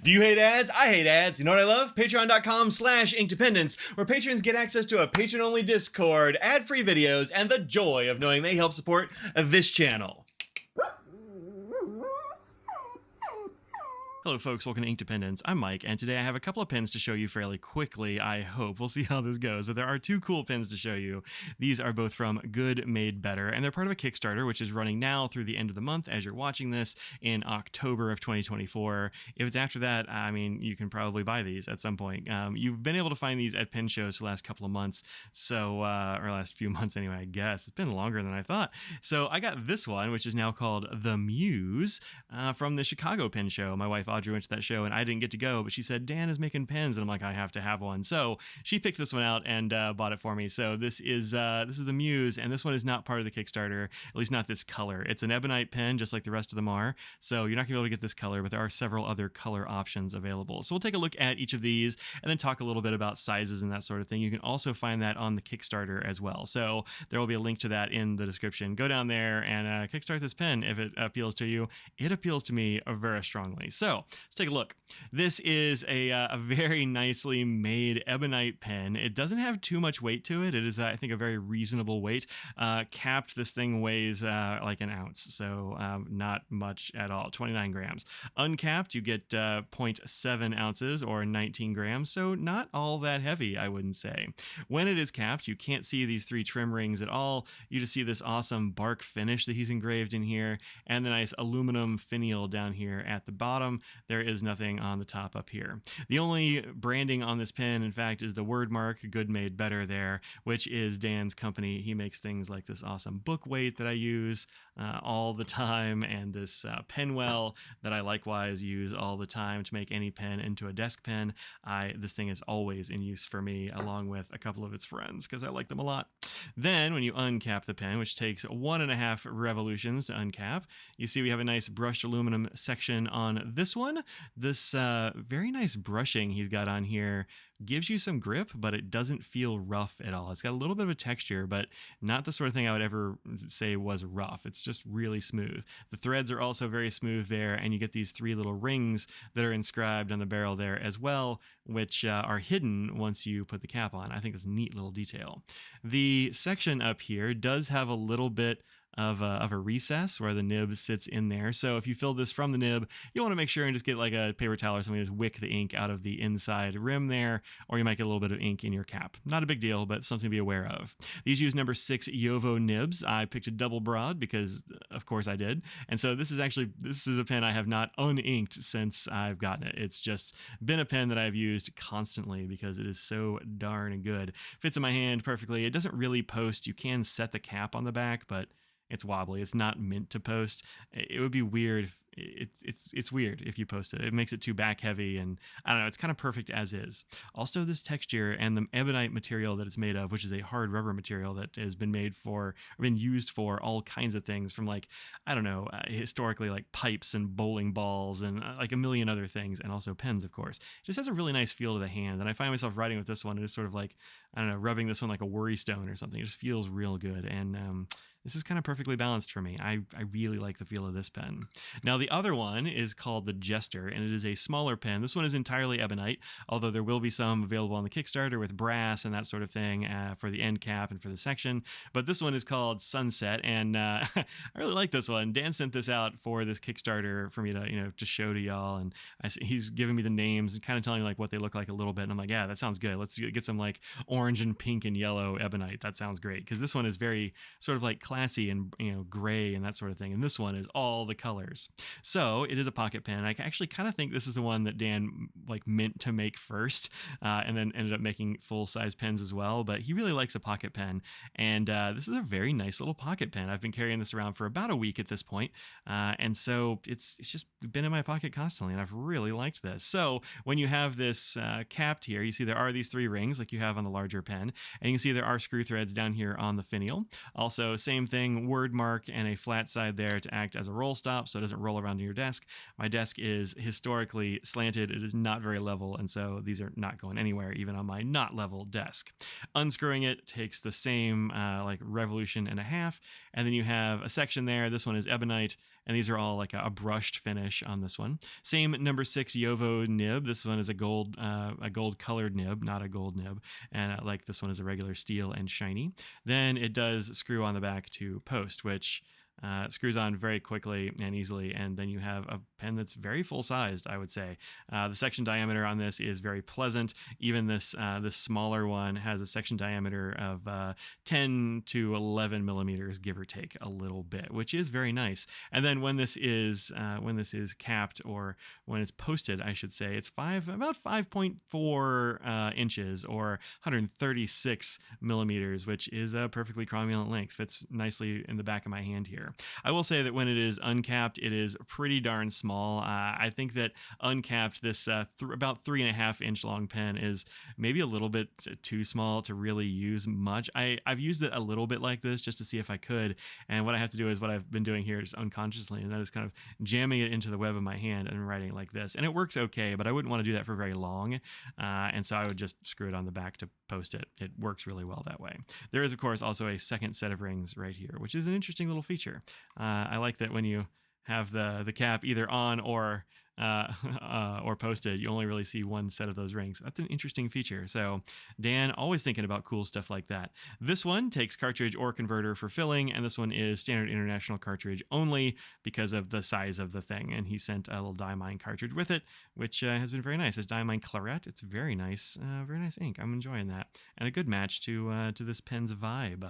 Do you hate ads? I hate ads. You know what I love? Patreon.com/inkdependence, where patrons get access to a patron-only Discord, ad-free videos, and the joy of knowing they help support this channel. Hello folks, welcome to Inkdependence. I'm Mike, and today I have a couple of pins to show you fairly quickly, I hope. We'll see how this goes, but there are two cool pins to show you. These are both from Good Made Better, and they're part of a Kickstarter, which is running now through the end of the month as you're watching this in October of 2024. If it's after that, I mean, you can probably buy these at some point. You've been able to find these at pin shows for the last couple of months, so, or last few months anyway, I guess. It's been longer than I thought. So I got this one, which is now called The Muse, from the Chicago Pin Show. My wife Audrey went to that show and I didn't get to go, but she said Dan is making pens, and I'm like, I have to have one. So she picked this one out and bought it for me. So this is the Muse, and this one is not part of the Kickstarter, at least not this color. It's an ebonite pen, just like the rest of them are. So you're not gonna be able to get this color, but there are several other color options available. So we'll take a look at each of these and then talk a little bit about sizes and that sort of thing. You can also find that on the Kickstarter as well. So there will be a link to that in the description. Go down there and kickstart this pen if it appeals to you. It appeals to me very strongly. So let's take a look. This is a very nicely made ebonite pen. It doesn't have too much weight to it. It is, I think, a very reasonable weight. Capped, this thing weighs like an ounce, so not much at all, 29 grams. Uncapped, you get 0.7 ounces or 19 grams, so not all that heavy, I wouldn't say. When it is capped, you can't see these three trim rings at all. You just see this awesome bark finish that he's engraved in here, and the nice aluminum finial down here at the bottom. There is nothing on the top up here. The only branding on this pen, in fact, is the word mark, Good Made Better there, which is Dan's company. He makes things like this awesome book weight that I use all the time, and this pen well that I likewise use all the time to make any pen into a desk pen. This thing is always in use for me, along with a couple of its friends, because I like them a lot. Then when you uncap the pen, which takes 1.5 revolutions to uncap, you see we have a nice brushed aluminum section on this one. This very nice brushing he's got on here gives you some grip, but it doesn't feel rough at all. It's got a little bit of a texture, but not the sort of thing I would ever say was rough. It's just really smooth. The threads are also very smooth there, and you get these three little rings that are inscribed on the barrel there as well, which are hidden once you put the cap on. I think that's a neat little detail. The section up here does have a little bit of a recess where the nib sits in there. So if you fill this from the nib, you want to make sure and just get like a paper towel or something to just wick the ink out of the inside rim there, or you might get a little bit of ink in your cap. Not a big deal, but something to be aware of. These use number 6 Yovo nibs. I picked a double broad because of course I did. And so this is a pen I have not uninked since I've gotten it. It's just been a pen that I've used constantly because it is so darn good. Fits in my hand perfectly. It doesn't really post. You can set the cap on the back, but it's wobbly. It's not meant to post. It would be weird. It's weird if you post it. It makes it too back heavy, and I don't know. It's kind of perfect as is. Also, this texture and the ebonite material that it's made of, which is a hard rubber material that has been used for all kinds of things, from like, I don't know, historically like pipes and bowling balls and like a million other things, and also pens, of course. It just has a really nice feel to the hand, and I find myself writing with this one. It is sort of like, I don't know, rubbing this one like a worry stone or something. It just feels real good, and this is kind of perfectly balanced for me. I really like the feel of this pen. Now, the other one is called the Jester, and it is a smaller pen. This one is entirely ebonite, although there will be some available on the Kickstarter with brass and that sort of thing for the end cap and for the section. But this one is called Sunset, and I really like this one. Dan sent this out for this Kickstarter for me to show to y'all, and he's giving me the names and kind of telling me like what they look like a little bit, and I'm like, yeah, that sounds good. Let's get some like orange and pink and yellow ebonite. That sounds great, because this one is very sort of like classy and gray and that sort of thing, and this one is all the colors. So it is a pocket pen. I actually kind of think this is the one that Dan like meant to make first, and then ended up making full-size pens as well. But he really likes a pocket pen, and this is a very nice little pocket pen. I've been carrying this around for about a week at this point, and so it's just been in my pocket constantly, and I've really liked this. So when you have this capped here, you see there are these three rings like you have on the larger pen, and you can see there are screw threads down here on the finial. Also, same thing, word mark and a flat side there to act as a roll stop so it doesn't roll around in your desk. My desk is historically slanted. It is not very level, and so these are not going anywhere, even on my not level desk. Unscrewing it takes the same like revolution and a half, and then you have a section there. This one is ebonite, and these are all like a brushed finish on this one. Same number 6 Yovo nib. This one is a gold colored nib, not a gold nib, and like this one is a regular steel and shiny. Then it does screw on the back to post, which screws on very quickly and easily, and then you have a pen that's very full-sized, I would say. The section diameter on this is very pleasant. Even this smaller one has a section diameter of 10 to 11 millimeters, give or take a little bit, which is very nice. And then when this is capped, or when it's posted, I should say, it's about 5.4 inches, or 136 millimeters, which is a perfectly cromulent length. Fits nicely in the back of my hand here. I will say that when it is uncapped, it is pretty darn small. I think that uncapped, this about 3.5 inch long pen is maybe a little bit too small to really use much. I've used it a little bit like this just to see if I could, and what I have to do is what I've been doing here just unconsciously, and that is kind of jamming it into the web of my hand and writing like this, and it works okay, but I wouldn't want to do that for very long, and so I would just screw it on the back to post it. It works really well that way. There is, of course, also a second set of rings right here, which is an interesting little feature. I like that when you have the cap either on or posted, you only really see one set of those rings. That's an interesting feature. So Dan, always thinking about cool stuff like that. This one takes cartridge or converter for filling, and this one is standard international cartridge only because of the size of the thing. And he sent a little diamine cartridge with it, which has been very nice. It's diamine claret. It's very nice ink. I'm enjoying that, and a good match to this pen's vibe.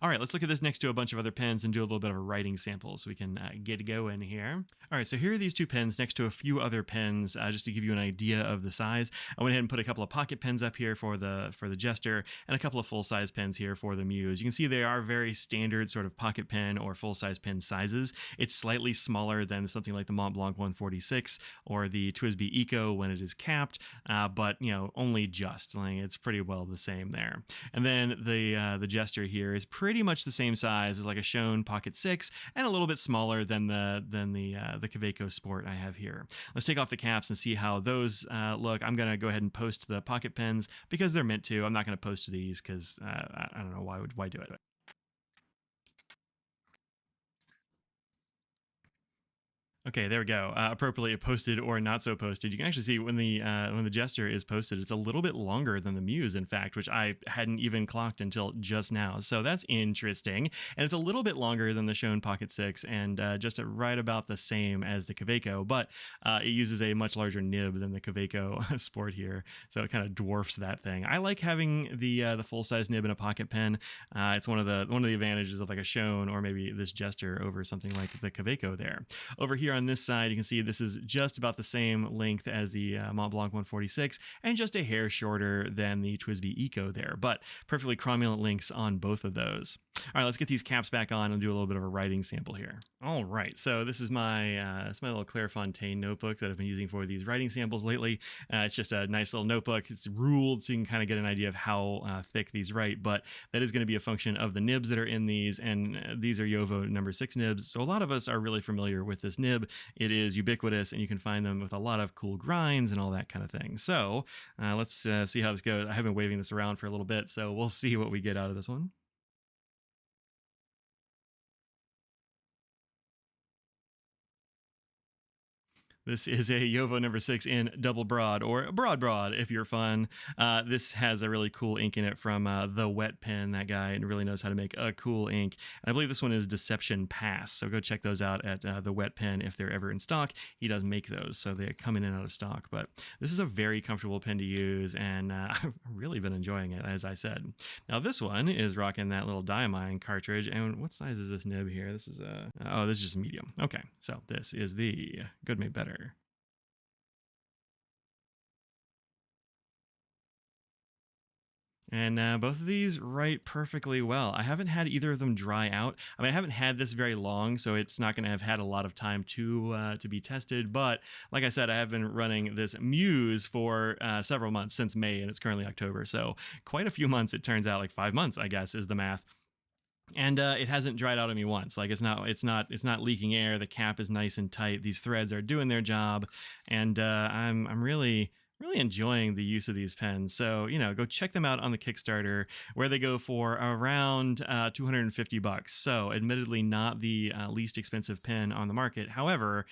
All right, let's look at this next to a bunch of other pens and do a little bit of a writing sample so we can get going here. All right, so here are these two pens next to a few other pens, just to give you an idea of the size. I went ahead and put a couple of pocket pens up here for the Jester, and a couple of full-size pens here for the Muse. You can see they are very standard sort of pocket pen or full-size pen sizes. It's slightly smaller than something like the Mont Blanc 146 or the TWSBI Eco when it is capped, but only just. Like, it's pretty well the same there. And then the Jester here is pretty much the same size as like a Schoen Pocket 6, and a little bit smaller than the Kaweco Sport I have here. Let's take off the caps and see how those look. I'm going to go ahead and post the pocket pens because they're meant to. I'm not going to post these because I don't know why do it. Okay, there we go. Appropriately posted or not so posted. You can actually see when the Jester is posted, it's a little bit longer than the Muse, in fact, which I hadn't even clocked until just now. So that's interesting. And it's a little bit longer than the Schoen Pocket 6, and just right about the same as the Kaweco, but it uses a much larger nib than the Kaweco Sport here, so it kind of dwarfs that thing. I like having the full-size nib in a pocket pen. It's one of the advantages of like a Schoen or maybe this Jester over something like the Kaweco there. Over here on this side, you can see this is just about the same length as the Mont Blanc 146, and just a hair shorter than the TWSBI Eco there, but perfectly cromulent links on both of those. All right, let's get these caps back on and do a little bit of a writing sample here. All right, so this is my little Clairefontaine notebook that I've been using for these writing samples lately. It's just a nice little notebook. It's ruled so you can kind of get an idea of how thick these write, but that is going to be a function of the nibs that are in these, and these are Yovo number 6 nibs, so a lot of us are really familiar with this nib. It is ubiquitous, and you can find them with a lot of cool grinds and all that kind of thing. So let's see how this goes. I have been waving this around for a little bit, so we'll see what we get out of this one. This is a Yovo number 6 in double broad, or broad if you're fun. This has a really cool ink in it from the Wet Pen. That guy really knows how to make a cool ink. And I believe this one is Deception Pass, so go check those out at the Wet Pen if they're ever in stock. He does make those, so they come in and out of stock. But this is a very comfortable pen to use, and I've really been enjoying it, as I said. Now this one is rocking that little diamine cartridge. And what size is this nib here? This is this is just medium. Okay, so this is the Good Made Better. And both of these write perfectly well. I haven't had either of them dry out. I mean, I haven't had this very long, so it's not going to have had a lot of time to be tested. But like I said, I have been running this Muse for several months, since May, and it's currently October. So quite a few months, it turns out, like 5 months, I guess, is the math. And it hasn't dried out on me once. Like it's not leaking air. The cap is nice and tight. These threads are doing their job, and I'm really really enjoying the use of these pens. So, go check them out on the Kickstarter, where they go for around $250. So, admittedly, not the least expensive pen on the market. However,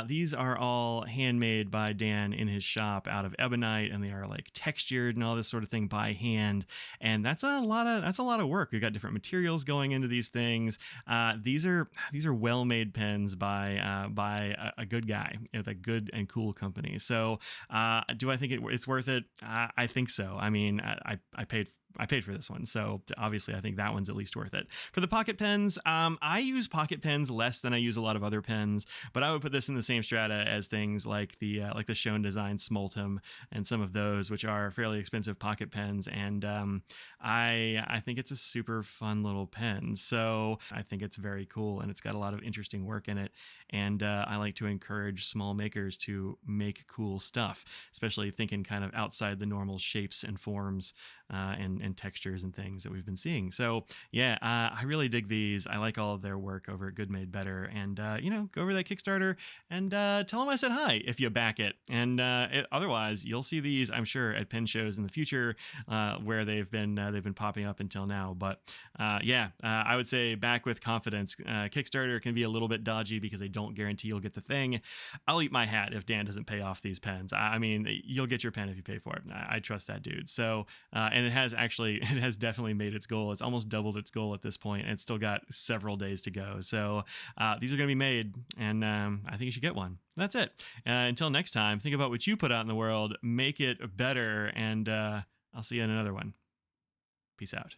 these are all handmade by Dan in his shop out of ebonite, and they are like textured and all this sort of thing by hand. And that's a lot of work. We've got different materials going into these things. These are well-made pens by a good guy with a good and cool company. So, do I think it's worth it? I think so. I mean, I paid for this one, so obviously I think that one's at least worth it. For the pocket pens, I use pocket pens less than I use a lot of other pens, but I would put this in the same strata as things like the Schoen Design Smoltum and some of those, which are fairly expensive pocket pens. And I think it's a super fun little pen. So I think it's very cool, and it's got a lot of interesting work in it. And I like to encourage small makers to make cool stuff, especially thinking kind of outside the normal shapes and forms and textures and things that we've been seeing. So yeah, I really dig these. I like all of their work over at Good Made Better. And go over that Kickstarter and tell them I said hi if you back it. And otherwise, you'll see these, I'm sure, at pen shows in the future, where they've been popping up until now. But I would say back with confidence. Kickstarter can be a little bit dodgy because they don't guarantee you'll get the thing. I'll eat my hat if Dan doesn't pay off these pens. I mean, you'll get your pen if you pay for it. I trust that dude. So and it has definitely made its goal. It's almost doubled its goal at this point, and it's still got several days to go. So these are going to be made, and I think you should get one. That's it. Until next time, think about what you put out in the world, make it better, and I'll see you in another one. Peace out.